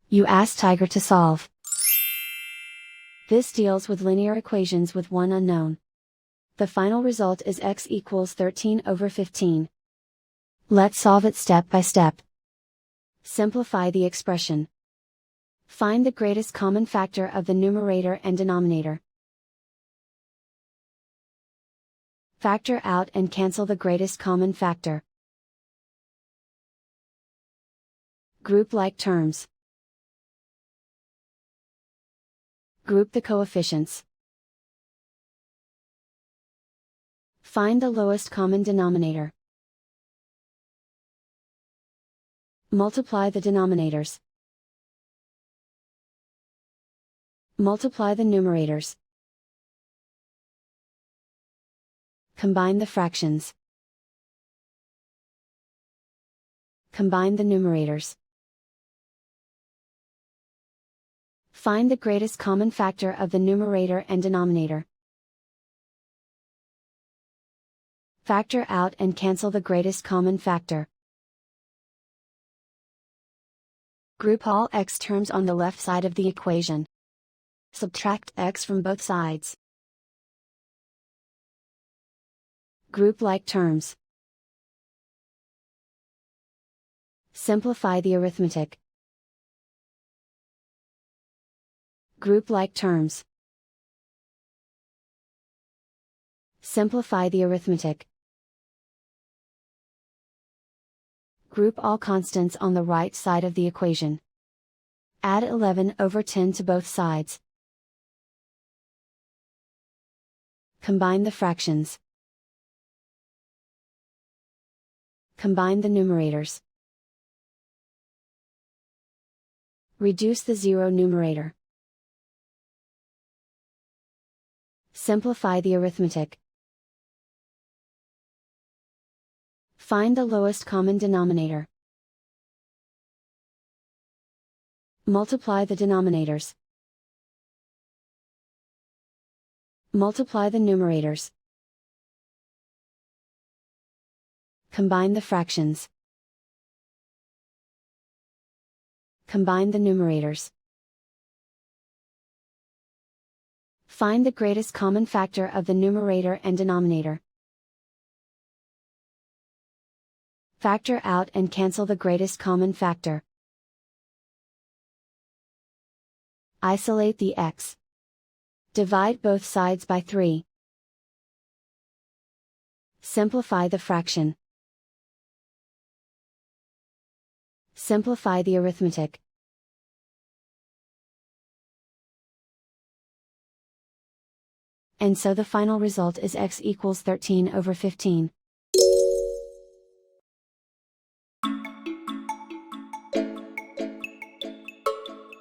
You ask Tiger to solve. This deals with linear equations with one unknown. The final result is x equals 13 over 15. Let's solve it step by step. Simplify the expression. Find the greatest common factor of the numerator and denominator. Factor out and cancel the greatest common factor. Group like terms. Group the coefficients. Find the lowest common denominator. Multiply the denominators. Multiply the numerators. Combine the fractions. Combine the numerators. Find the greatest common factor of the numerator and denominator. Factor out and cancel the greatest common factor. Group all x terms on the left side of the equation. Subtract x from both sides. Group like terms. Simplify the arithmetic. Group like terms. Simplify the arithmetic. Group all constants on the right side of the equation. Add 11 over 10 to both sides. Combine the fractions. Combine the numerators. Reduce the zero numerator. Simplify the arithmetic. Find the lowest common denominator. Multiply the denominators. Multiply the numerators. Combine the fractions. Combine the numerators. Find the greatest common factor of the numerator and denominator. Factor out and cancel the greatest common factor. Isolate the x. Divide both sides by 3. Simplify the fraction. Simplify the arithmetic. And so the final result is x equals 13 over 15.